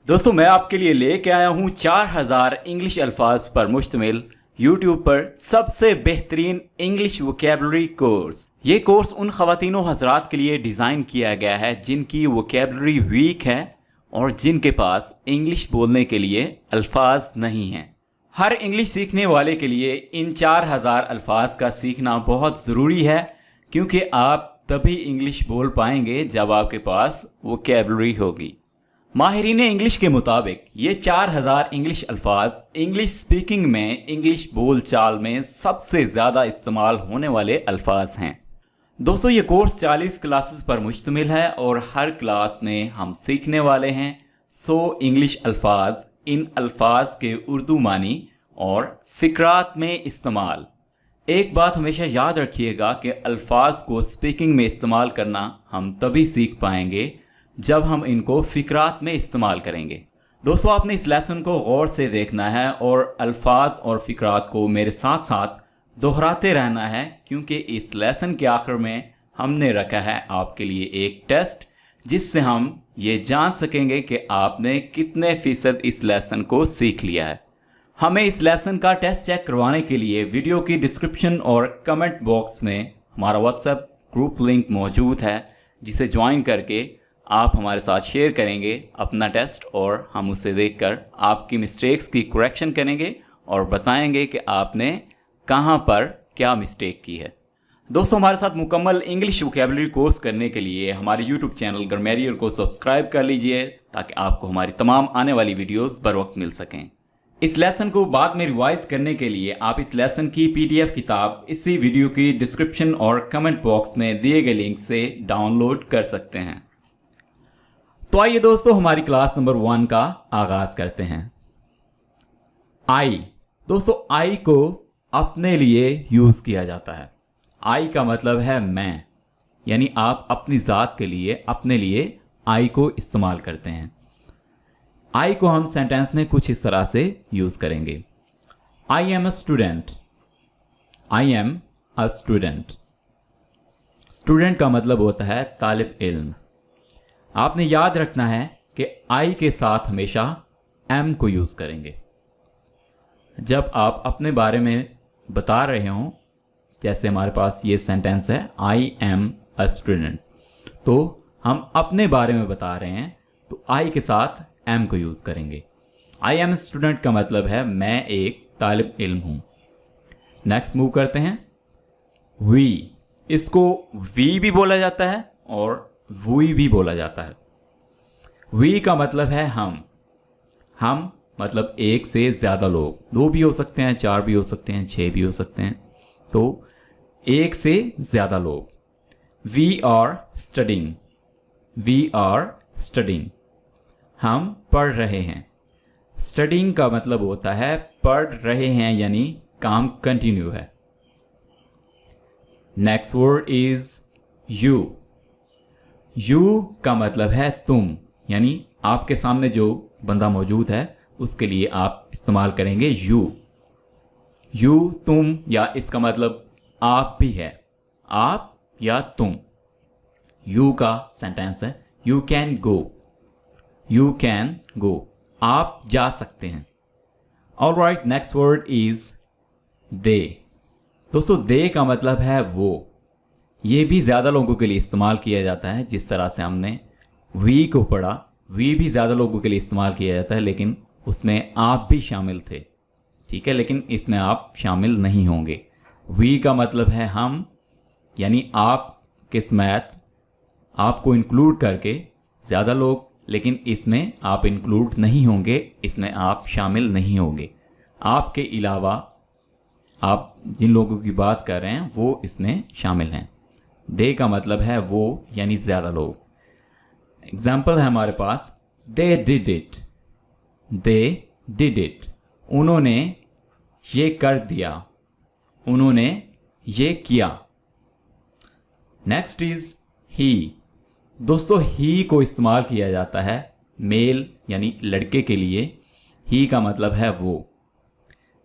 दोस्तों मैं आपके लिए लेके आया हूँ 4000 इंग्लिश अल्फाज पर मुश्तमिल यूट्यूब पर सबसे बेहतरीन इंग्लिश वोकैबुलरी कोर्स। ये कोर्स उन ख़वातीनों हजरात के लिए डिज़ाइन किया गया है जिनकी वोकैबुलरी वीक है और जिनके पास इंग्लिश बोलने के लिए अल्फाज नहीं हैं। हर इंग्लिश सीखने वाले के लिए इन 4000 अल्फाज का सीखना बहुत ज़रूरी है, क्योंकि आप तभी इंग्लिश बोल पाएंगे जब आपके पास वोकैबुलरी होगी। माहिरीन इंग्लिश के मुताबिक ये 4000 इंग्लिश अल्फाज इंग्लिश स्पीकिंग में, इंग्लिश बोल चाल में सबसे ज़्यादा इस्तेमाल होने वाले अल्फाज हैं। दोस्तों ये कोर्स 40 क्लासेस पर मुश्तमिल है और हर क्लास में हम सीखने वाले हैं 100 इंग्लिश अल्फाज। इन अल्फाज के उर्दू मानी और फ़िक्रात में इस्तेमाल। एक बात हमेशा याद रखिएगा कि अल्फाज को स्पीकिंग में इस्तेमाल करना हम तभी सीख पाएंगे जब हम इनको फ़िक्रात में इस्तेमाल करेंगे। दोस्तों आपने इस लेसन को गौर से देखना है और अल्फाज और फ़िक्रात को मेरे साथ साथ दोहराते रहना है, क्योंकि इस लेसन के आखिर में हमने रखा है आपके लिए एक टेस्ट, जिससे हम ये जान सकेंगे कि आपने कितने फ़ीसद इस लेसन को सीख लिया है। हमें इस लेसन का टेस्ट चेक करवाने के लिए वीडियो की डिस्क्रिप्शन और कमेंट बॉक्स में हमारा व्हाट्सएप ग्रुप लिंक मौजूद है, जिसे ज्वाइन करके आप हमारे साथ शेयर करेंगे अपना टेस्ट और हम उसे देखकर आपकी मिस्टेक्स की करेक्शन करेंगे और बताएंगे कि आपने कहां पर क्या मिस्टेक की है। दोस्तों हमारे साथ मुकम्मल इंग्लिश वोकैबुलरी कोर्स करने के लिए हमारे यूट्यूब चैनल ग्रामरियर को सब्सक्राइब कर लीजिए, ताकि आपको हमारी तमाम आने वाली वीडियोस बर वक्त मिल सकें। इस लेसन को बाद में रिवाइज करने के लिए आप इस लेसन की PDF किताब इसी वीडियो की डिस्क्रिप्शन और कमेंट बॉक्स में दिए गए लिंक से डाउनलोड कर सकते हैं। तो आइए दोस्तों हमारी क्लास नंबर 1 का आगाज करते हैं। आई। दोस्तों आई को अपने लिए यूज किया जाता है। आई का मतलब है मैं, यानी आप अपनी ज़ात के लिए, अपने लिए आई को इस्तेमाल करते हैं। आई को हम सेंटेंस में कुछ इस तरह से यूज करेंगे। I am a student. I am a student. Student का मतलब होता है तालिब इल्म। आपने याद रखना है कि आई के साथ हमेशा एम को यूज़ करेंगे जब आप अपने बारे में बता रहे हों। जैसे हमारे पास ये सेंटेंस है आई एम अ स्टूडेंट, तो हम अपने बारे में बता रहे हैं तो आई के साथ एम को यूज़ करेंगे। आई एम स्टूडेंट का मतलब है मैं एक तालिब इल्म हूँ। नेक्स्ट मूव करते हैं। वी। इसको वी भी बोला जाता है और वुई भी बोला जाता है। वी का मतलब है हम। हम मतलब एक से ज़्यादा लोग, 2 भी हो सकते हैं, 4 भी हो सकते हैं, 6 भी हो सकते हैं, तो एक से ज़्यादा लोग। We are studying. We are studying. हम पढ़ रहे हैं। स्टडिंग का मतलब होता है पढ़ रहे हैं, यानी काम कंटिन्यू है। Next word is you. You का मतलब है तुम, यानी आपके सामने जो बंदा मौजूद है उसके लिए आप इस्तेमाल करेंगे यू। यू तुम, या इसका मतलब आप भी है, आप या तुम। यू का सेंटेंस है you can go. You can go, आप जा सकते हैं। Alright, next word is they. दोस्तों दे का मतलब है वो। ये भी ज़्यादा लोगों के लिए इस्तेमाल किया जाता है। जिस तरह से हमने वी को पढ़ा, वी भी ज़्यादा लोगों के लिए इस्तेमाल किया जाता है, लेकिन उसमें आप भी शामिल थे, ठीक है, लेकिन इसमें आप शामिल नहीं होंगे। वी का मतलब है हम, यानी आप के समेत आपको इंक्लूड करके ज़्यादा लोग, लेकिन इसमें आप इंक्लूड नहीं होंगे, इसमें आप शामिल नहीं होंगे। आपके अलावा आप जिन लोगों की बात कर रहे हैं वो इसमें शामिल हैं। दे का मतलब है वो, यानी ज़्यादा लोग। एग्जाम्पल है हमारे पास, they did it. They did it, उन्होंने ये कर दिया, उन्होंने ये किया। Next is he. दोस्तों ही को इस्तेमाल किया जाता है मेल, यानी लड़के के लिए। ही का मतलब है वो।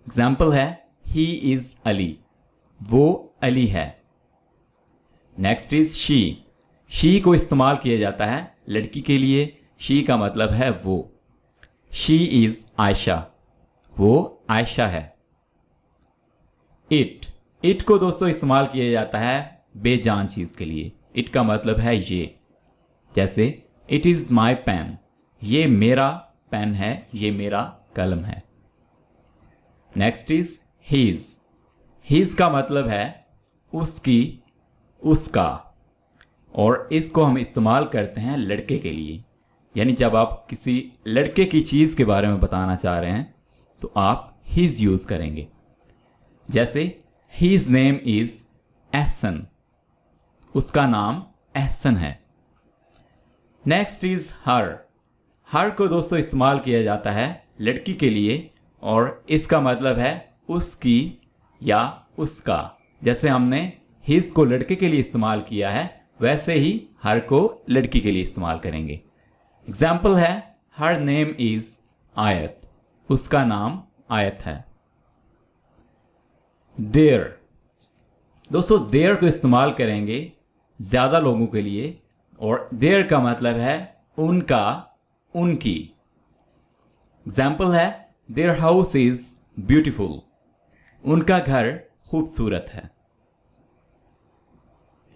एग्जाम्पल है ही इज़ अली, वो अली है। Next is she. शी को इस्तेमाल किया जाता है लड़की के लिए। शी का मतलब है वो। शी इज़ आयशा, वो आयशा है। इट को दोस्तों इस्तेमाल किया जाता है बेजान चीज़ के लिए। इट का मतलब है ये, जैसे इट इज़ माई पेन, ये मेरा पेन है, ये मेरा कलम है। Next is his. हीज़ का मतलब है उसकी, उसका, और इसको हम इस्तेमाल करते हैं लड़के के लिए। यानी जब आप किसी लड़के की चीज़ के बारे में बताना चाह रहे हैं तो आप हीज़ यूज़ करेंगे। जैसे हीज़ नेम इज़ एहसन, उसका नाम एहसन है। Next is her. हर को दोस्तों इस्तेमाल किया जाता है लड़की के लिए और इसका मतलब है उसकी या उसका। जैसे हमने हिज को लड़के के लिए इस्तेमाल किया है, वैसे ही हर को लड़की के लिए इस्तेमाल करेंगे। एग्जाम्पल है हर नेम इज़ आयत, उसका नाम आयत है। देयर। दोस्तों देयर को इस्तेमाल करेंगे ज़्यादा लोगों के लिए और देयर का मतलब है उनका, उनकी। एग्जाम्पल है देयर हाउस इज़ ब्यूटीफुल, उनका घर खूबसूरत है।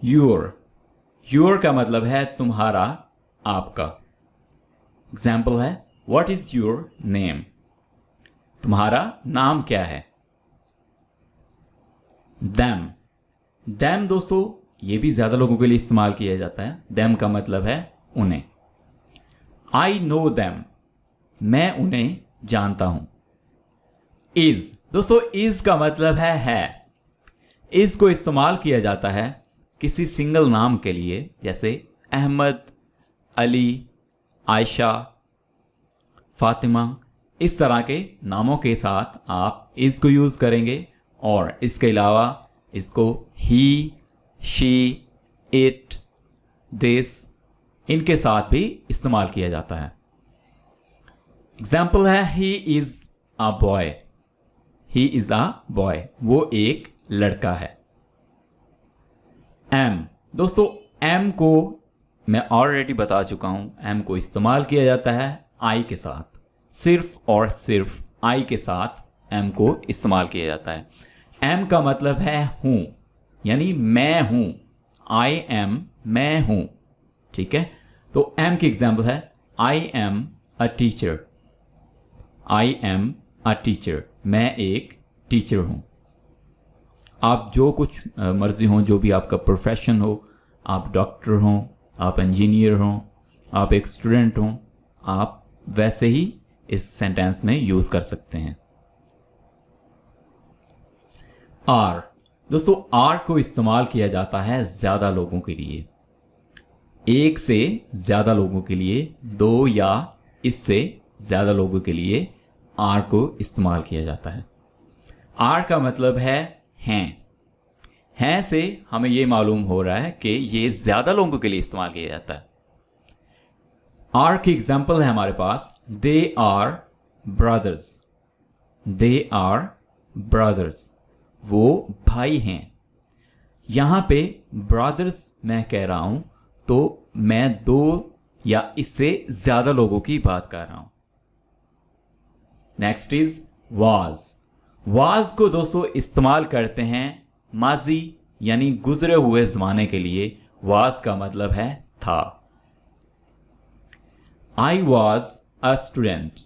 योर। योर का मतलब है तुम्हारा, आपका। एग्जाम्पल है व्हाट इज़ योर नेम, तुम्हारा नाम क्या है। दैम। दैम दोस्तों ये भी ज़्यादा लोगों के लिए इस्तेमाल किया जाता है। दैम का मतलब है उन्हें। आई नो दैम, मैं उन्हें जानता हूं। इज़। दोस्तों इज़ का मतलब है। इज़ को इस्तेमाल किया जाता है किसी सिंगल नाम के लिए, जैसे अहमद, अली, आयशा, फातिमा। इस तरह के नामों के साथ आप इज़ को यूज़ करेंगे और इसके अलावा इसको ही, शी, इट, दिस, इनके साथ भी इस्तेमाल किया जाता है। एग्जाम्पल है he is a boy, he is a boy, वो एक लड़का है। एम। दोस्तों एम को मैं ऑलरेडी बता चुका हूं, एम को इस्तेमाल किया जाता है आई के साथ, सिर्फ और सिर्फ आई के साथ एम को इस्तेमाल किया जाता है। एम का मतलब है हूं, यानी मैं हूं। आई एम, मैं हूं। ठीक है, तो एम की एग्जाम्पल है I am a teacher, I am a teacher, मैं एक टीचर हूं। आप जो कुछ मर्जी हो, जो भी आपका प्रोफेशन हो, आप डॉक्टर हों, आप इंजीनियर हों, आप एक स्टूडेंट हों, आप वैसे ही इस सेंटेंस में यूज़ कर सकते हैं। आर। दोस्तों आर को इस्तेमाल किया जाता है ज़्यादा लोगों के लिए, एक से ज़्यादा लोगों के लिए, दो या इससे ज़्यादा लोगों के लिए आर को इस्तेमाल किया जाता है। आर का मतलब है हैं। हैं से हमें ये मालूम हो रहा है कि ये ज़्यादा लोगों के लिए इस्तेमाल किया जाता है। आर की एग्जाम्पल है हमारे पास they are brothers, they are brothers, वो भाई हैं। यहाँ पे ब्रदर्स मैं कह रहा हूँ तो मैं दो या इससे ज़्यादा लोगों की बात कर रहा हूँ। Next is was. वाज को दोस्तों इस्तेमाल करते हैं माजी यानी गुजरे हुए ज़माने के लिए। वाज का मतलब है था। I was a student,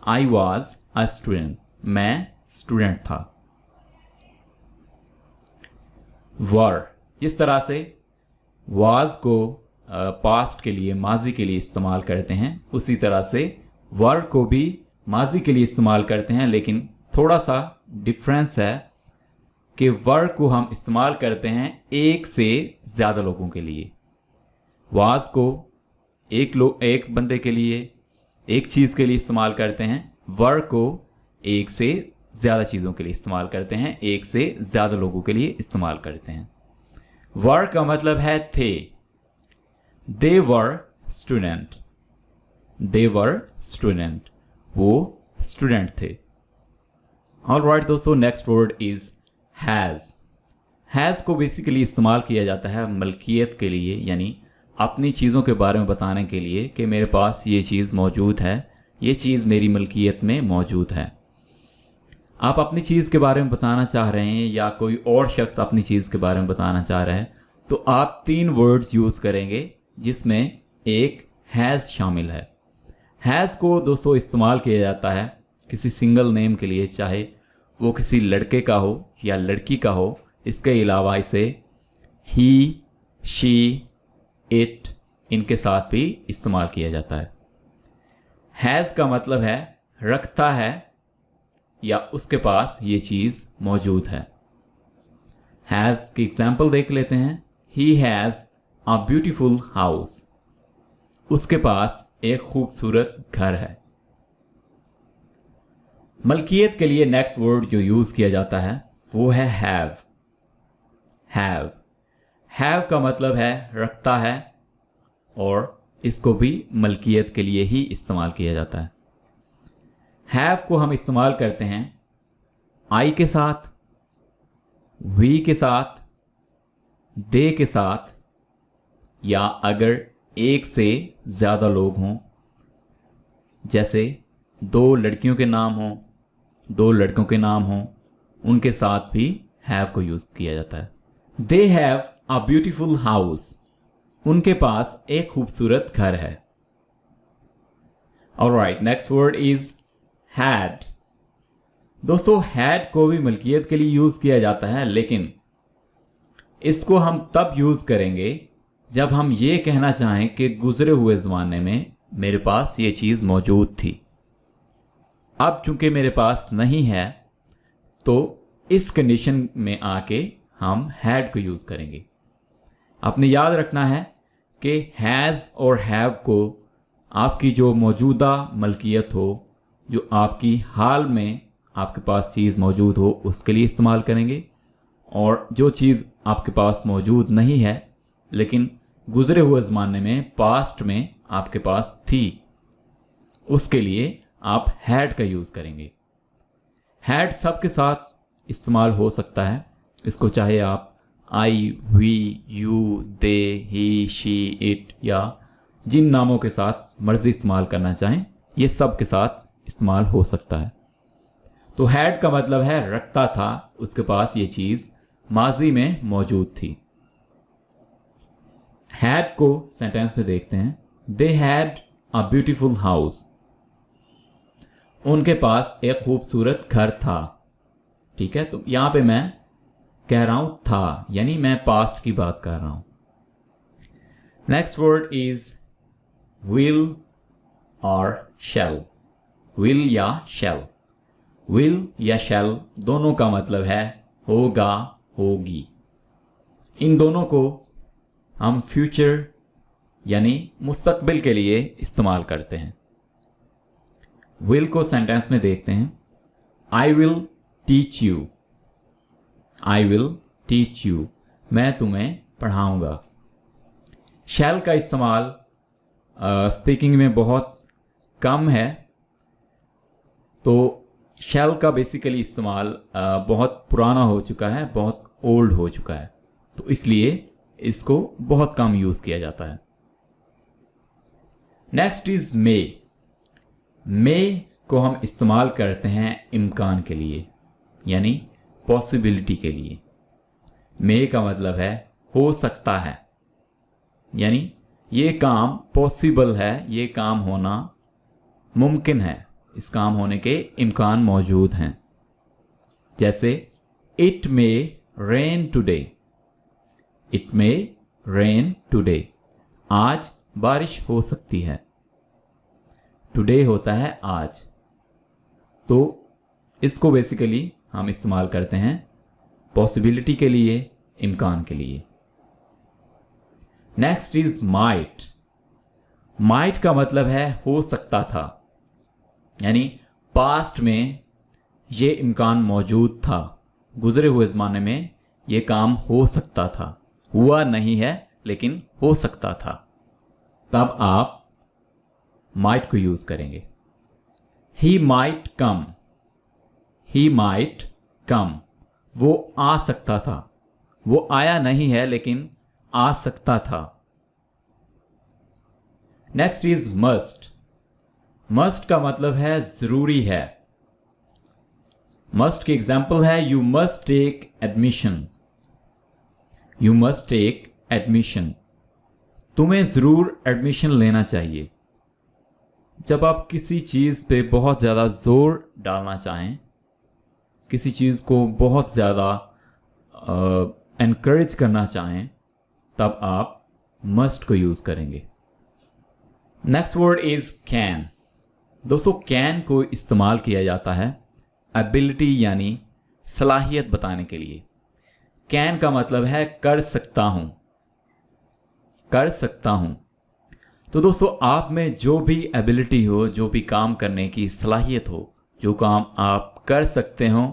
I was a student, मैं स्टूडेंट था। वर। जिस तरह से वाज को पास्ट के लिए, माजी के लिए इस्तेमाल करते हैं, उसी तरह से वर को भी माजी के लिए इस्तेमाल करते हैं, लेकिन थोड़ा सा डिफरेंस है कि वर को हम इस्तेमाल करते हैं एक से ज़्यादा लोगों के लिए। वाज को एक बंदे के लिए, एक चीज़ के लिए इस्तेमाल करते हैं। वर को एक से ज़्यादा चीज़ों के लिए इस्तेमाल करते हैं, एक से ज़्यादा लोगों के लिए इस्तेमाल करते हैं। वर का मतलब है थे। दे वर स्टूडेंट, दे वर स्टूडेंट, वो स्टूडेंट थे। ऑलराइट दोस्तों, next word is has. Has को बेसिकली इस्तेमाल किया जाता है मलकियत के लिए, यानी अपनी चीज़ों के बारे में बताने के लिए कि मेरे पास ये चीज़ मौजूद है ये चीज़ मेरी मलकियत में मौजूद है। आप अपनी चीज़ के बारे में बताना चाह रहे हैं या कोई और शख्स अपनी चीज़ के बारे में बताना चाह रहा है, तो आप 3 वर्ड्स यूज़ करेंगे जिसमें एक हैज़ शामिल है। हैज़ को दोस्तों इस्तेमाल किया जाता है किसी सिंगल नेम के लिए, चाहे वो किसी लड़के का हो या लड़की का हो। इसके अलावा इसे ही, शी, इट इनके साथ भी इस्तेमाल किया जाता है। हैज़ का मतलब है रखता है या उसके पास ये चीज़ मौजूद है। हैज़ की एग्जाम्पल देख लेते हैं। He has a beautiful house, उसके पास एक खूबसूरत घर है। मलकियत के लिए नेक्स्ट वर्ड जो यूज़ किया जाता है वो है हैव। हैव का मतलब है रखता है और इसको भी मलकियत के लिए ही इस्तेमाल किया जाता है। हैव को हम इस्तेमाल करते हैं आई के साथ, वी के साथ, दे के साथ, या अगर एक से ज़्यादा लोग हों, जैसे 2 लड़कियों के नाम हों, 2 लड़कों के नाम हों, उनके साथ भी हैव को यूज़ किया जाता है। They have a beautiful house, उनके पास एक खूबसूरत घर है। Alright, next word is had. दोस्तों हैड को भी मलकियत के लिए यूज़ किया जाता है, लेकिन इसको हम तब यूज़ करेंगे जब हम ये कहना चाहें कि गुजरे हुए ज़माने में मेरे पास ये चीज़ मौजूद थी। अब चूंकि मेरे पास नहीं है तो इस कंडीशन में आके हम हैड को यूज़ करेंगे। आपने याद रखना है कि हैज़ और हैव को आपकी जो मौजूदा मलकियत हो, जो आपकी हाल में आपके पास चीज़ मौजूद हो, उसके लिए इस्तेमाल करेंगे, और जो चीज़ आपके पास मौजूद नहीं है लेकिन गुज़रे हुए ज़माने में, पास्ट में आपके पास थी, उसके लिए आप हैड का यूज़ करेंगे। हैड सबके साथ इस्तेमाल हो सकता है। इसको चाहे आप I, we, you, they, he, she, it या जिन नामों के साथ मर्जी इस्तेमाल करना चाहें, ये सब के साथ इस्तेमाल हो सकता है। तो हैड का मतलब है रखता था, उसके पास ये चीज़ माजी में मौजूद थी। हैड को सेंटेंस में देखते हैं। They had a beautiful house, उनके पास एक खूबसूरत घर था। ठीक है, तो यहां पे मैं कह रहा हूं था, यानी मैं पास्ट की बात कर रहा हूं। नेक्स्ट वर्ड इज विल और शैल। विल या शैल, विल या शैल दोनों का मतलब है होगा, होगी। इन दोनों को हम फ्यूचर यानी मुस्तकबिल के लिए इस्तेमाल करते हैं। विल को सेंटेंस में देखते हैं। I will teach you, I will teach you, मैं तुम्हें पढ़ाऊंगा। शैल का इस्तेमाल स्पीकिंग में बहुत कम है, तो शैल का बेसिकली इस्तेमाल बहुत पुराना हो चुका है, बहुत ओल्ड हो चुका है, तो इसलिए इसको बहुत कम यूज़ किया जाता है। नेक्स्ट इज मे। मे को हम इस्तेमाल करते हैं इम्कान के लिए, यानी पॉसिबिलिटी के लिए। मे का मतलब है हो सकता है, यानी ये काम पॉसिबल है, ये काम होना मुमकिन है, इस काम होने के इम्कान मौजूद हैं। जैसे it may rain today, it may rain today, आज बारिश हो सकती है। टुडे होता है आज, तो इसको बेसिकली हम इस्तेमाल करते हैं पॉसिबिलिटी के लिए, इम्कान के लिए। Next is might. माइट का मतलब है हो सकता था, यानी पास्ट में ये इम्कान मौजूद था, गुजरे हुए ज़माने में ये काम हो सकता था, हुआ नहीं है लेकिन हो सकता था, तब आप माइट को यूज़ करेंगे। He might come, he might come, वो आ सकता था, वो आया नहीं है लेकिन आ सकता था। Next is must. मस्ट का मतलब है ज़रूरी है। मस्ट की एग्जाम्पल है you must take admission. You must take admission, तुम्हें ज़रूर एडमिशन लेना चाहिए। जब आप किसी चीज़ पे बहुत ज़्यादा ज़ोर डालना चाहें, किसी चीज़ को बहुत ज़्यादा एनकरेज करना चाहें, तब आप मस्ट को यूज़ करेंगे। Next word is can. दोस्तों कैन को इस्तेमाल किया जाता है एबिलिटी यानी सलाहियत बताने के लिए। कैन का मतलब है कर सकता हूँ, कर सकता हूँ। तो दोस्तों आप में जो भी एबिलिटी हो, जो भी काम करने की सलाहियत हो, जो काम आप कर सकते हो,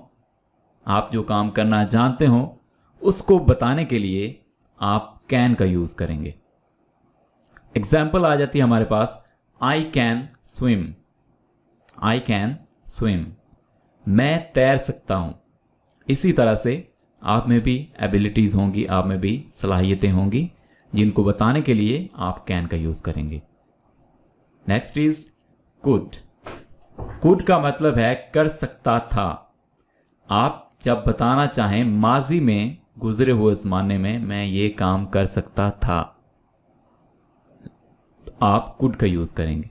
आप जो काम करना जानते हो, उसको बताने के लिए आप कैन का यूज़ करेंगे। एग्जाम्पल आ जाती है हमारे पास, I can swim. I can swim, मैं तैर सकता हूँ। इसी तरह से आप में भी एबिलिटीज़ होंगी, आप में भी सलाहियतें होंगी, जिनको बताने के लिए आप कैन का यूज़ करेंगे। Next is could. कुड का मतलब है कर सकता था। आप जब बताना चाहें माजी में, गुजरे हुए ज़माने में मैं ये काम कर सकता था, तो आप कुड का यूज़ करेंगे।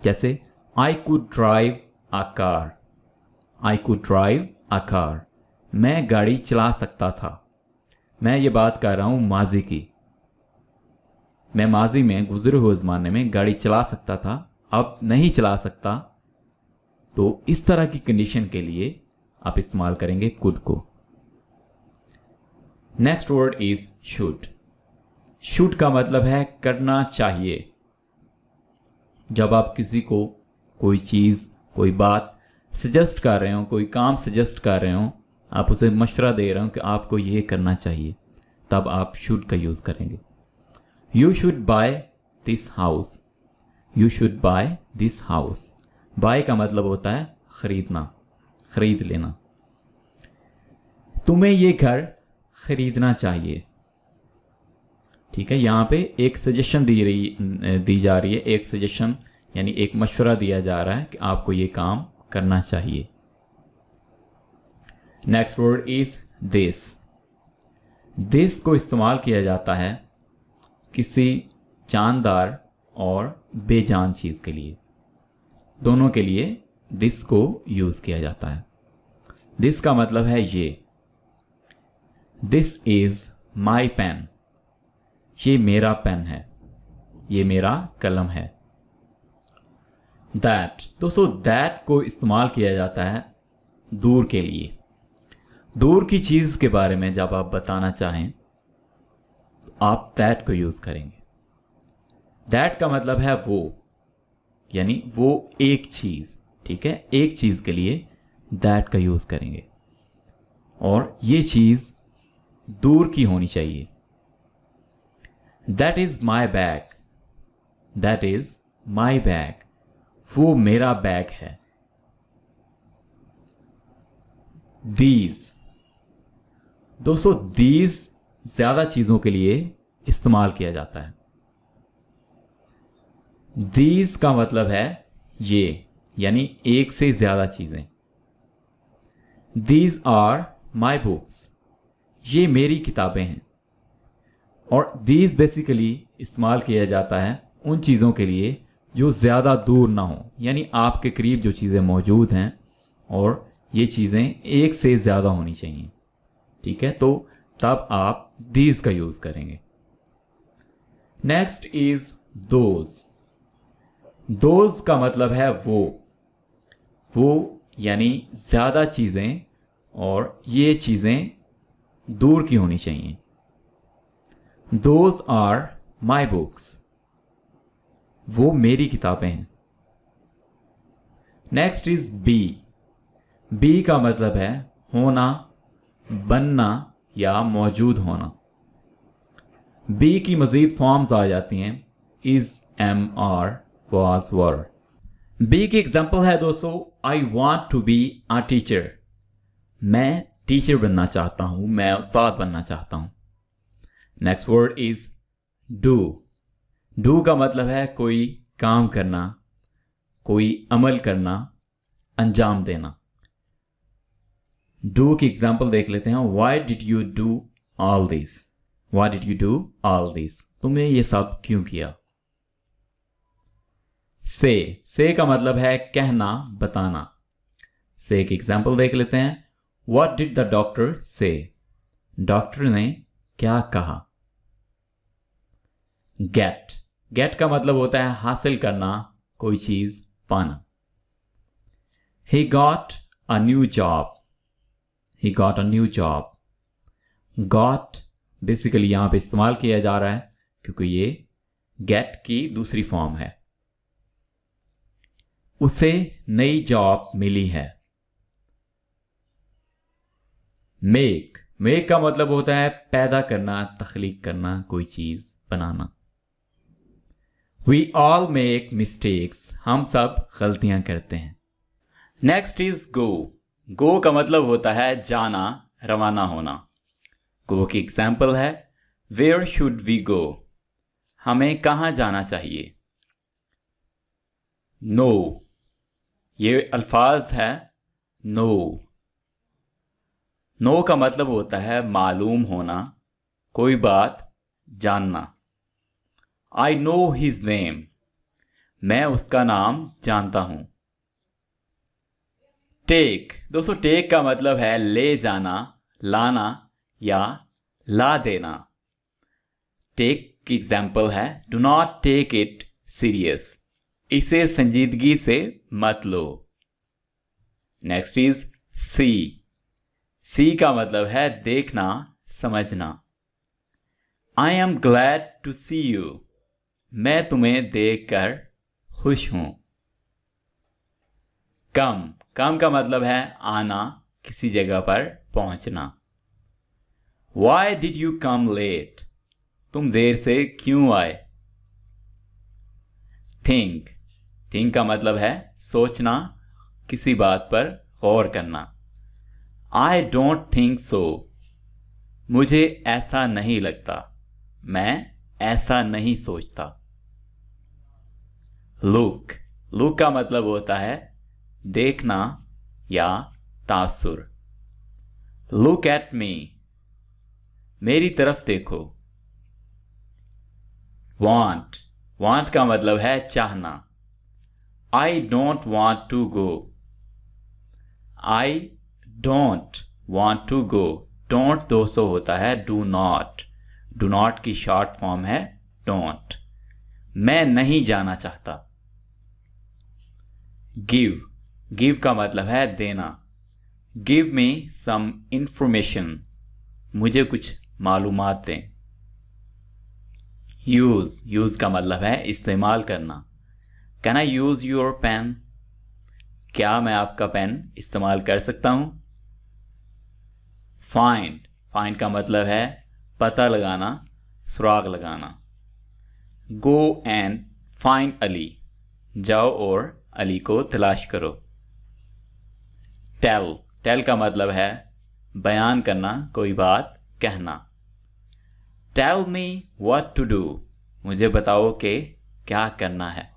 जैसे I could drive a car. I could drive a car, मैं गाड़ी चला सकता था। मैं ये बात कर रहा हूँ माजी की। मैं माजी में, गुजरे हुए ज़माने में गाड़ी चला सकता था, अब नहीं चला सकता। तो इस तरह की कंडीशन के लिए आप इस्तेमाल करेंगे कुड को। Next word is should. Should का मतलब है करना चाहिए। जब आप किसी को कोई चीज़, कोई बात सजेस्ट कर रहे हो, कोई काम सजेस्ट कर रहे हो, आप उसे मशवरा दे रहे हो कि आपको ये करना चाहिए, तब आप शुड का यूज़ करेंगे। You should buy this house. You should buy this house. Buy का मतलब होता है खरीदना, खरीद लेना। तुम्हें ये घर खरीदना चाहिए। ठीक है, यहाँ पे एक सजेशन दी जा रही है। एक सजेशन यानी एक मशवरा दिया जा रहा है कि आपको ये काम करना चाहिए। Next word is this. This को इस्तेमाल किया जाता है किसी जानदार और बेजान चीज़ के लिए। दोनों के लिए दिस को यूज़ किया जाता है। दिस का मतलब है ये। This is my pen. ये मेरा पेन है, ये मेरा कलम है। दैट। दोस्तों दैट को इस्तेमाल किया जाता है दूर के लिए। दूर की चीज़ के बारे में जब आप बताना चाहें तो आप दैट को यूज़ करेंगे। दैट का मतलब है वो, यानी वो एक चीज़। ठीक है, एक चीज़ के लिए दैट का यूज़ करेंगे और ये चीज़ दूर की होनी चाहिए। That is my bag. That is my bag. वो मेरा बैग है। दीज। दोस्तों दीज ज़्यादा चीज़ों के लिए इस्तेमाल किया जाता है। दीज का मतलब है ये, यानी एक से ज़्यादा चीज़ें। These are my books. ये मेरी किताबें हैं। और दीज बेसिकली इस्तेमाल किया जाता है उन चीज़ों के लिए जो ज़्यादा दूर ना हो, यानी आपके करीब जो चीज़ें मौजूद हैं और ये चीज़ें एक से ज़्यादा होनी चाहिए। ठीक है, तो तब आप दीज का यूज़ करेंगे। Next is those. दोज का मतलब है वो यानी ज़्यादा चीज़ें और ये चीज़ें दूर की होनी चाहिए। Those are my books. वो मेरी किताबें हैं। Next is B. बी का मतलब है होना, बनना या मौजूद होना। बी की मज़ीद फॉर्म्स आ जाती हैं is, am, are, was, were. Be की एग्जाम्पल है दोस्तों, I want to be a teacher. मैं टीचर बनना चाहता हूँ, मैं उस्ताद बनना चाहता हूँ। Next word is do. Do का मतलब है कोई काम करना, कोई अमल करना, अंजाम देना। डू की एग्जाम्पल देख लेते हैं। Why did you do all this? Why did you do all this? तुमने ये सब क्यों किया? से का मतलब है कहना, बताना। से की एग्जाम्पल देख लेते हैं। व्हाट डिड द डॉक्टर से? डॉक्टर ने क्या कहा? गेट का मतलब होता है हासिल करना, कोई चीज पाना। He got a new job. He got a new job. Got basically यहां पे इस्तेमाल किया जा रहा है क्योंकि ये get की दूसरी फॉर्म है। उसे नई जॉब मिली है। मेक का मतलब होता है पैदा करना, तख्लीक करना, कोई चीज बनाना। We all make mistakes. हम सब गलतियां करते हैं। नेक्स्ट इज गो का मतलब होता है जाना, रवाना होना। गो की एग्जाम्पल है वेयर शुड वी गो? हमें कहाँ जाना चाहिए? नो, ये अल्फाज है नो का मतलब होता है मालूम होना, कोई बात जानना। आई नो हिज नेम, मैं उसका नाम जानता हूं। दोस्तों टेक का मतलब है ले जाना, लाना या ला देना। टेक की एग्जाम्पल है do not take it serious, इसे संजीदगी से मत लो। नेक्स्ट इज सी का मतलब है देखना, समझना। I am glad to see you, मैं तुम्हें देखकर खुश हूं। कम का मतलब है आना, किसी जगह पर पहुंचना। Why did you come late? तुम देर से क्यों आए? थिंक का मतलब है सोचना, किसी बात पर गौर करना। I don't think so. मुझे ऐसा नहीं लगता, मैं ऐसा नहीं सोचता। लुक का मतलब होता है देखना या तासुर। लुक एट मी, मेरी तरफ देखो। वांट का मतलब है चाहना। I don't want to go, I don't want to go. Don't दोस्तों होता है डू नॉट की शॉर्ट फॉर्म है डोंट। मैं नहीं जाना चाहता। गिव का मतलब है देना। गिव मी सम इंफॉर्मेशन, मुझे कुछ मालूमात दें। यूज का मतलब है इस्तेमाल करना। Can I use your pen? क्या मैं आपका पेन इस्तेमाल कर सकता हूं? फाइंड का मतलब है पता लगाना, सुराग लगाना। गो एंड फाइंड अली, जाओ और अली को तलाश करो। टेल का मतलब है बयान करना, कोई बात कहना। Tell me what to do, मुझे बताओ कि क्या करना है।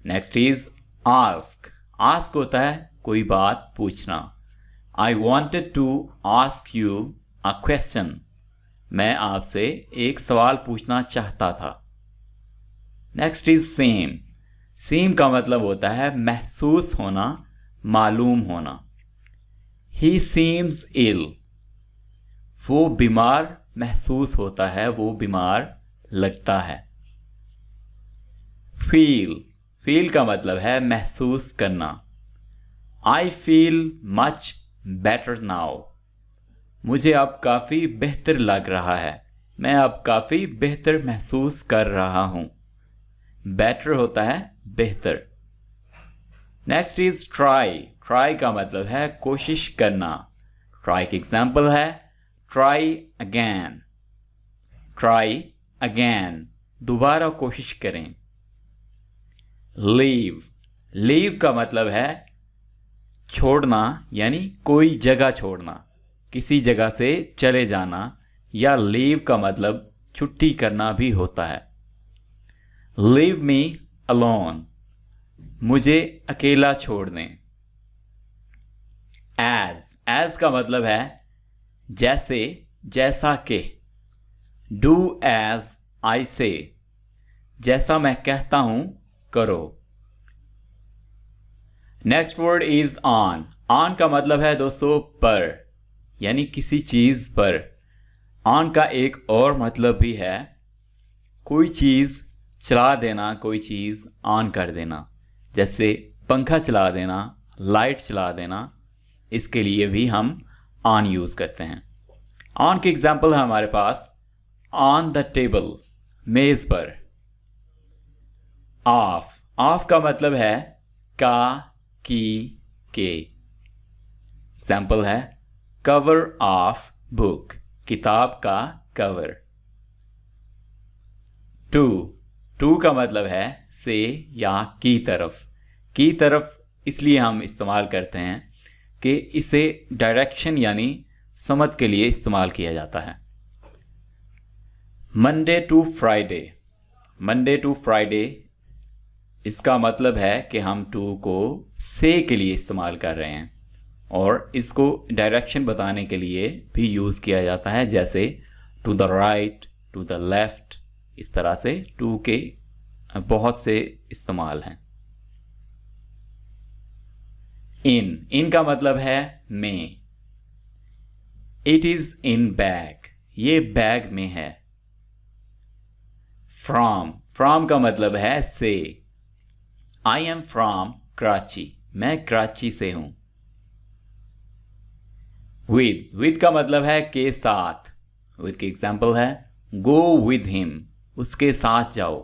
नेक्स्ट इज आस्क होता है कोई बात पूछना। I wanted to ask you a question, मैं आपसे एक सवाल पूछना चाहता था। नेक्स्ट इज सेम का मतलब होता है महसूस होना, मालूम होना। ही सीम्स इल, वो बीमार महसूस होता है, वो बीमार लगता है। फील का मतलब है महसूस करना। I feel much better now, मुझे अब काफ़ी बेहतर लग रहा है, मैं अब काफ़ी बेहतर महसूस कर रहा हूं। बेटर होता है बेहतर। नेक्स्ट इज ट्राई का मतलब है कोशिश करना। ट्राई की एग्जाम्पल है ट्राई अगेन, दोबारा कोशिश करें। लीव का मतलब है छोड़ना, यानी कोई जगह छोड़ना, किसी जगह से चले जाना, या लीव का मतलब छुट्टी करना भी होता है। लीव मी अलोन, मुझे अकेला छोड़ दें। एज का मतलब है जैसे, जैसा के। डू एज आई से, जैसा मैं कहता हूं करो। Next word is on. On का मतलब है दोस्तों पर, यानी किसी चीज पर। ऑन का एक और मतलब भी है कोई चीज चला देना, कोई चीज ऑन कर देना, जैसे पंखा चला देना, लाइट चला देना, इसके लिए भी हम ऑन यूज करते हैं। ऑन के एग्जाम्पल है हमारे पास ऑन द टेबल, मेज पर। ऑफ का मतलब है का, की, के। एग्जाम्पल है कवर ऑफ बुक, किताब का कवर। टू का मतलब है से या की तरफ। की तरफ इसलिए हम इस्तेमाल करते हैं कि इसे डायरेक्शन यानी समझ के लिए इस्तेमाल किया जाता है। Monday to Friday, Monday to Friday, इसका मतलब है कि हम टू को से के लिए इस्तेमाल कर रहे हैं और इसको डायरेक्शन बताने के लिए भी यूज़ किया जाता है, जैसे to the right, to the left. इस तरह से टू के बहुत से इस्तेमाल हैं। इन का मतलब है में। इट इज इन बैग, ये बैग में है। फ्रॉम का मतलब है से। आई एम फ्रॉम कराची, मैं कराची से हूं। विद का मतलब है के साथ। विद के एग्जाम्पल है गो विद हिम, उसके साथ जाओ।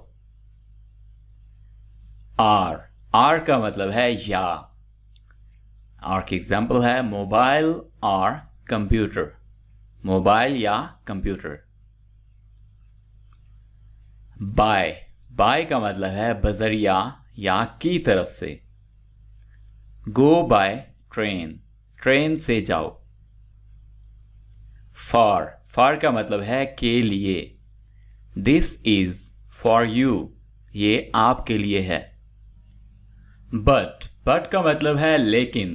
आर का मतलब है या। आर के एग्जाम्पल है मोबाइल और कंप्यूटर, मोबाइल या कंप्यूटर। बाय का मतलब है बजरिया या की तरफ से। गो बाय ट्रेन, ट्रेन से जाओ। फॉर का मतलब है के लिए। दिस इज फॉर यू, ये आपके लिए है। बट का मतलब है लेकिन।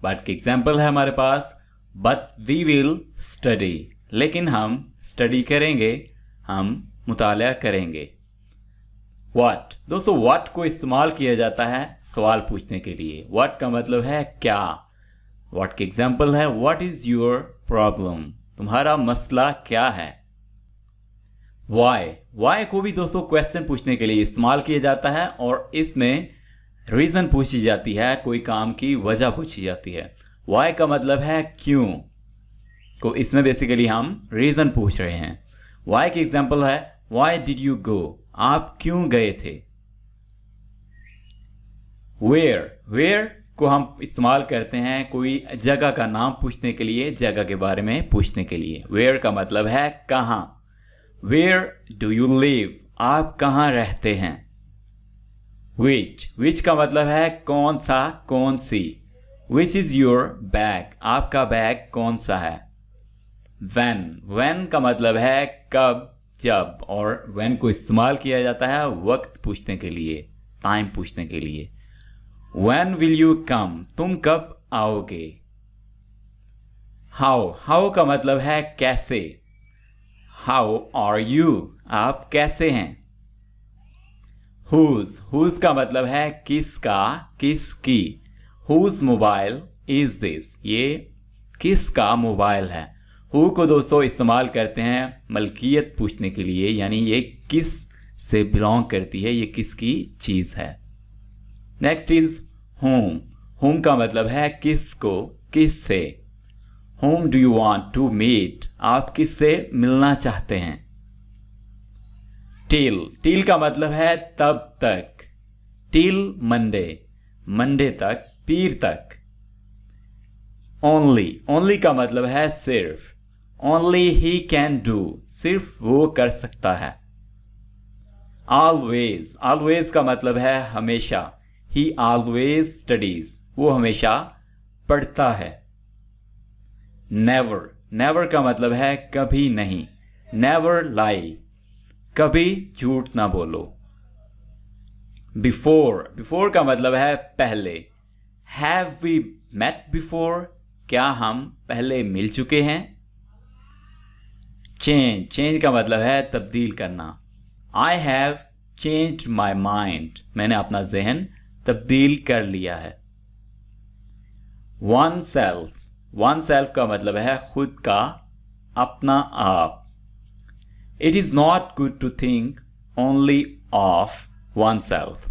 बट के एग्जाम्पल है हमारे पास बट वी विल स्टडी, लेकिन हम स्टडी करेंगे, हम मुताला करेंगे। व्हाट, दोस्तों व्हाट को इस्तेमाल किया जाता है सवाल पूछने के लिए। व्हाट का मतलब है क्या। व्हाट के एग्जाम्पल है व्हाट इज योर प्रॉब्लम, तुम्हारा मसला क्या है। वाई को भी दोस्तों क्वेश्चन पूछने के लिए इस्तेमाल किया जाता है और इसमें रीजन पूछी जाती है, कोई काम की वजह पूछी जाती है। वाई का मतलब है क्यों, को इसमें बेसिकली हम रीजन पूछ रहे हैं। वाई की एग्जाम्पल है वाई डिड यू गो, आप क्यों गए थे। वेयर को हम इस्तेमाल करते हैं कोई जगह का नाम पूछने के लिए, जगह के बारे में पूछने के लिए। वेयर का मतलब है कहाँ। वेयर डू यू लिव, आप कहाँ रहते हैं। विच का मतलब है कौन सा, कौन सी। विच इज योर बैग, आपका बैग कौन सा है। व्हेन का मतलब है कब, जब, और व्हेन को इस्तेमाल किया जाता है वक्त पूछने के लिए, टाइम पूछने के लिए। व्हेन विल यू कम, तुम कब आओगे। हाउ का मतलब है कैसे। हाउ आर यू, आप कैसे हैं। हुज का मतलब है किसका, किसकी। हुज मोबाइल इज दिस, ये किसका मोबाइल है। हु को दोस्तों इस्तेमाल करते हैं मलकियत पूछने के लिए, यानी ये किस से बिलोंग करती है, ये किसकी चीज है। नेक्स्ट इज होम का मतलब है किसको, किस से। Whom do you want to meet, आप किससे मिलना चाहते हैं। टिल का मतलब है तब तक। टिल मंडे तक, पीर तक। ओनली का मतलब है सिर्फ। ओनली ही कैन डू, सिर्फ वो कर सकता है। ऑलवेज का मतलब है हमेशा। ही ऑलवेज स्टडीज, वो हमेशा पढ़ता है। नेवर का मतलब है कभी नहीं। नेवर लाई, कभी झूठ ना बोलो। बिफोर, बिफोर का मतलब है पहले। हैव वी मेट बिफोर, क्या हम पहले मिल चुके हैं। चेंज, चेंज का मतलब है तब्दील करना। I have changed my mind, मैंने अपना जहन तब्दील कर लिया है। वन सेल्फ, वन सेल्फ का मतलब है खुद का, अपना आप। It is not good to think only of oneself,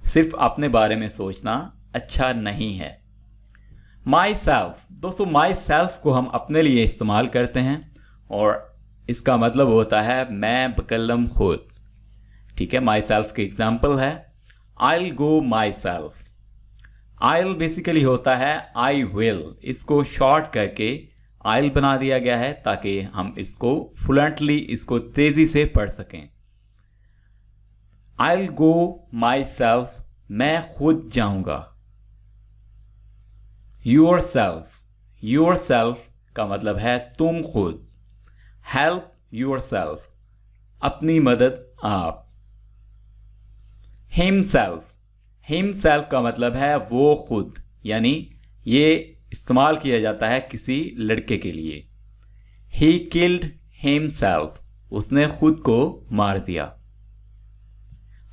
सिर्फ अपने बारे में सोचना अच्छा नहीं है। माई सेल्फ, दोस्तों माई सेल्फ को हम अपने लिए इस्तेमाल करते हैं और इसका मतलब होता है मैं बकल्लम खुद। ठीक है, माई सेल्फ के एग्जाम्पल है आई गो माई सेल्फ। आइल बेसिकली होता है आई विल, इसको शॉर्ट करके आइल बना दिया गया है ताकि हम इसको फ्लुएंटली, इसको तेजी से पढ़ सकें। आई गो माई सेल्फ, मैं खुद जाऊंगा। योर सेल्फ, योर सेल्फ का मतलब है तुम खुद। हेल्प योर सेल्फ, अपनी मदद आप। हिमसेल्फ, हिमसेल्फ का मतलब है वो खुद, यानी ये इस्तेमाल किया जाता है किसी लड़के के लिए। ही किल्ड हिमसेल्फ, उसने खुद को मार दिया।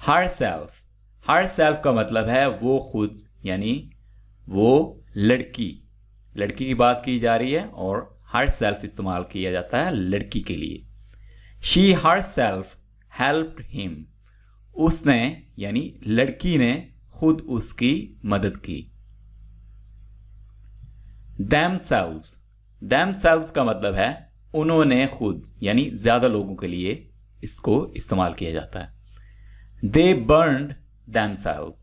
हर सेल्फ, हर सेल्फ का मतलब है वो खुद, यानी वो लड़की, लड़की की बात की जा रही है और हर सेल्फ इस्तेमाल किया जाता है लड़की के लिए। She her self helped him, उसने यानी लड़की ने खुद उसकी मदद की। themselves, themselves का मतलब है उन्होंने खुद, यानी ज्यादा लोगों के लिए इसको इस्तेमाल किया जाता है। they burned themselves,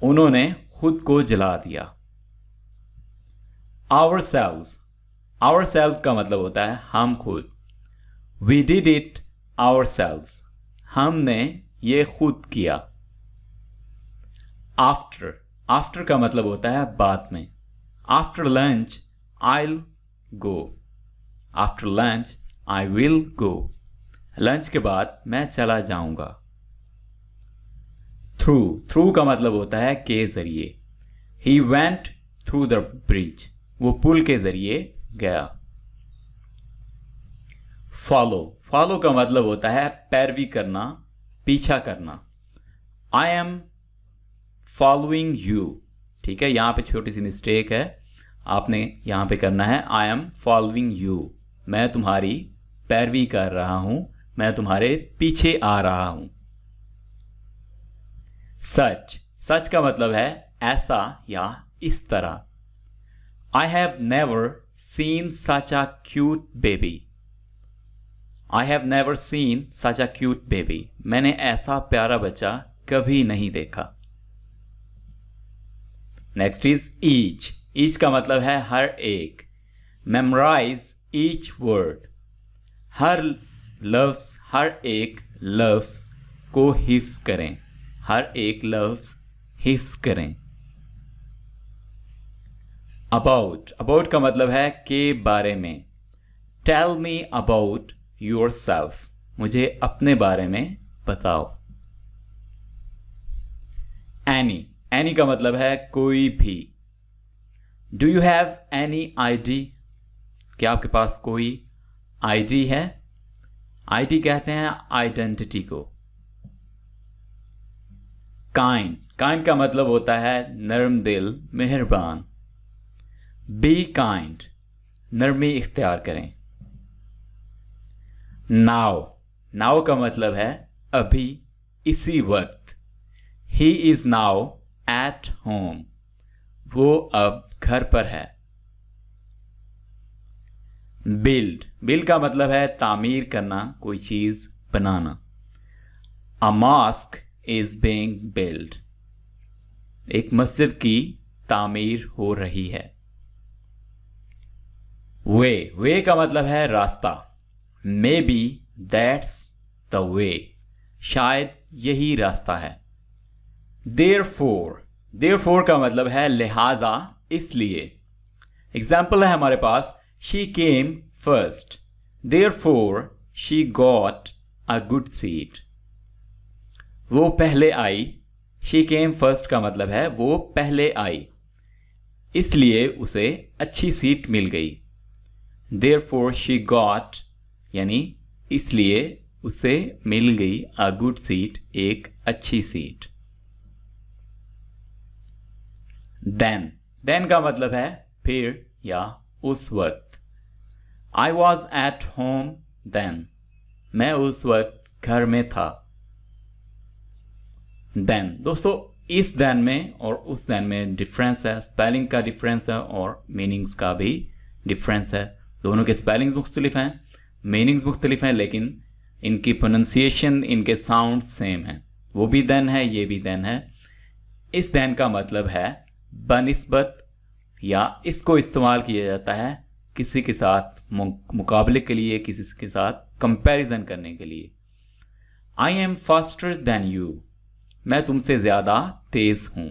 उन्होंने खुद को जला दिया। ourselves, ourselves का मतलब होता है हम खुद। we did it ourselves, हमने ये खुद किया। आफ्टर, आफ्टर का मतलब होता है बाद में। After lunch I'll go, after lunch I will go, lunch के बाद मैं चला जाऊंगा। थ्रू, थ्रू का मतलब होता है के जरिए। He went through the bridge, वो पुल के जरिए गया। फॉलो, फॉलो का मतलब होता है पैरवी करना, पीछा करना। I am following you, ठीक है, यहां पे छोटी सी मिस्टेक है, आपने यहां पे करना है I am following you, मैं तुम्हारी पैरवी कर रहा हूं, मैं तुम्हारे पीछे आ रहा हूं। सच, सच का मतलब है ऐसा या इस तरह। I have never seen such a cute baby, I have never seen such a cute baby, मैंने ऐसा प्यारा बच्चा कभी नहीं देखा। नेक्स्ट इज ईच, ईच का मतलब है हर एक। मेमोराइज ईच वर्ड, हर लफ्ज, हर एक लफ्ज को हिफ्ज करें, हर एक लफ्ज हिफ्ज करें। अबाउट, अबाउट का मतलब है के बारे में। Tell me about yourself, मुझे अपने बारे में बताओ। एनी, एनी का मतलब है कोई भी। Do you have any ID, क्या आपके पास कोई आईडी है। आईडी कहते हैं आइडेंटिटी को। काइंड, काइंड का मतलब होता है नर्म दिल, मेहरबान। बी काइंड, नरमी इख्तियार करें। नाउ, नाउ का मतलब है अभी, इसी वक्त। He is now at home, वो अब घर पर है। बिल्ड, बिल्ड का मतलब है तामीर करना, कोई चीज बनाना। A mosque is being build, एक मस्जिद की तामीर हो रही है। वे, वे का मतलब है रास्ता। May be that's the way, शायद यही रास्ता है। देयरफॉर, देयरफॉर का मतलब है लिहाजा, इसलिए। एग्जाम्पल है हमारे पास, she came first, therefore she got a good seat. वो पहले आई, शी केम फर्स्ट का मतलब है वो पहले आई, इसलिए उसे अच्छी सीट मिल गई। देयरफॉर शी गॉट यानी इसलिए उसे मिल गई अ गुड सीट, एक अच्छी सीट। देन का मतलब है फिर या उस वक्त। I was at home then, मैं उस वक्त घर में था। देन दोस्तों इस देन में और उस देन में डिफरेंस है, स्पेलिंग का डिफरेंस है और मीनिंग्स का भी डिफरेंस है। दोनों के स्पेलिंग्स मुख्तलिफ हैं, मीनिंग्स मुख्तलिफ हैं, लेकिन इनकी प्रोनंसिएशन, इनके साउंड सेम हैं। वो भी देन है, ये भी देन है। इस देन का मतलब है बनिस्बत, या इसको इस्तेमाल किया जाता है किसी के साथ मुकाबले के लिए, किसी के साथ कंपैरिजन करने के लिए। I am faster than you, मैं तुमसे ज्यादा तेज हूं।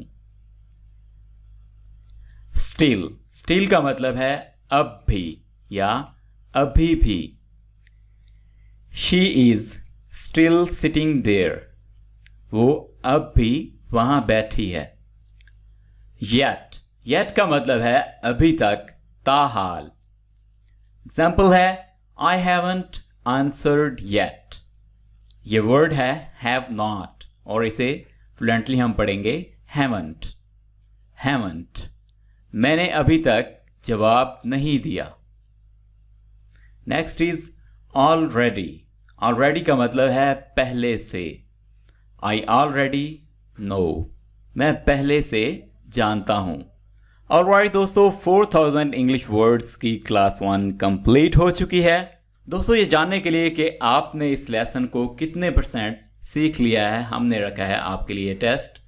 स्टिल का मतलब है अब भी या अभी भी। She is still sitting there, वो अब भी वहां बैठी है। येट का मतलब है अभी तक, ताहाल। एग्जाम्पल है आई हैवंट आंसर्ड येट। ये वर्ड है हैव नॉट और इसे फ्लुएंटली हम पढ़ेंगे हैवंट। मैंने अभी तक जवाब नहीं दिया। नेक्स्ट इज ऑलरेडी का मतलब है पहले से। आई ऑलरेडी नो, मैं पहले से जानता हूं। ऑलराइट दोस्तों, 4000 इंग्लिश वर्ड्स की क्लास 1 कंप्लीट हो चुकी है। दोस्तों ये जानने के लिए कि आपने इस लेसन को कितने % सीख लिया है, हमने रखा है आपके लिए टेस्ट।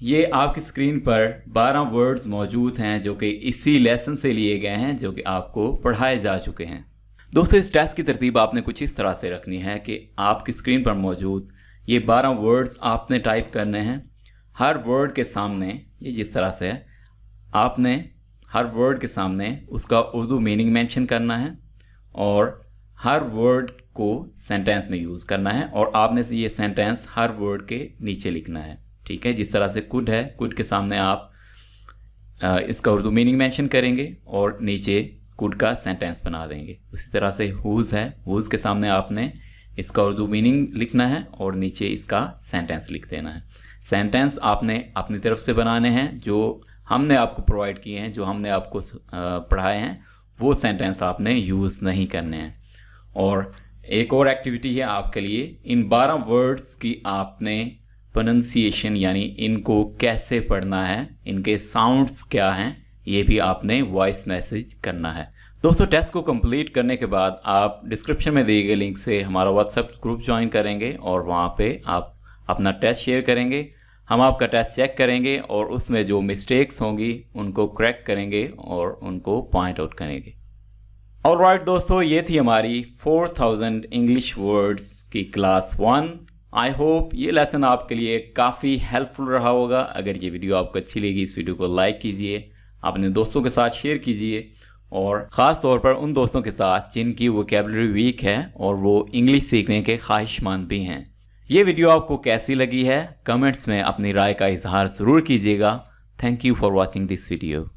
ये आपकी स्क्रीन पर 12 वर्ड्स मौजूद हैं जो कि इसी लेसन से लिए गए हैं, जो कि आपको पढ़ाए जा चुके हैं। दोस्तों इस टेस्ट की तरतीब आपने कुछ इस तरह से रखनी है कि आपकी स्क्रीन पर मौजूद ये 12 वर्ड्स आपने टाइप करने हैं। हर वर्ड के सामने, ये जिस तरह से है, आपने हर वर्ड के सामने उसका उर्दू मीनिंग मेंशन करना है और हर वर्ड को सेंटेंस में यूज़ करना है और आपने से ये सेंटेंस हर वर्ड के नीचे लिखना है। ठीक है, जिस तरह से कुड है, कुड के सामने आप इसका उर्दू मीनिंग मेंशन करेंगे और नीचे कुड का सेंटेंस बना देंगे। उसी तरह से हुज़ है, हुज़ के सामने आपने इसका उर्दू मीनिंग लिखना है और नीचे इसका सेंटेंस लिख देना है। सेंटेंस आपने अपनी तरफ से बनाने हैं, जो हमने आपको प्रोवाइड किए हैं, जो हमने आपको पढ़ाए हैं, वो सेंटेंस आपने यूज़ नहीं करने हैं। और एक और एक्टिविटी है आपके लिए, इन 12 वर्ड्स की आपने प्रोनंसिएशन यानी इनको कैसे पढ़ना है, इनके साउंड्स क्या हैं, ये भी आपने वॉइस मैसेज करना है। दोस्तों टेस्ट को कंप्लीट करने के बाद आप डिस्क्रिप्शन में दिए गए लिंक से हमारा व्हाट्सएप ग्रुप ज्वाइन करेंगे और वहाँ पे आप अपना टेस्ट शेयर करेंगे। हम आपका टेस्ट चेक करेंगे और उसमें जो मिस्टेक्स होंगी उनको करेक्ट करेंगे और उनको पॉइंट आउट करेंगे। ऑलराइट दोस्तों, ये थी हमारी 4000 इंग्लिश वर्ड्स की क्लास 1। आई होप ये लेसन आपके लिए काफ़ी हेल्पफुल रहा होगा। अगर ये वीडियो आपको अच्छी लगी, इस वीडियो को लाइक कीजिए, अपने दोस्तों के साथ शेयर कीजिए और ख़ास तौर पर उन दोस्तों के साथ जिनकी वोकैबुलरी वीक है और वो इंग्लिश सीखने के ख्वाहिशमंद भी हैं। ये वीडियो आपको कैसी लगी है, कमेंट्स में अपनी राय का इजहार ज़रूर कीजिएगा। Thank you for watching this video.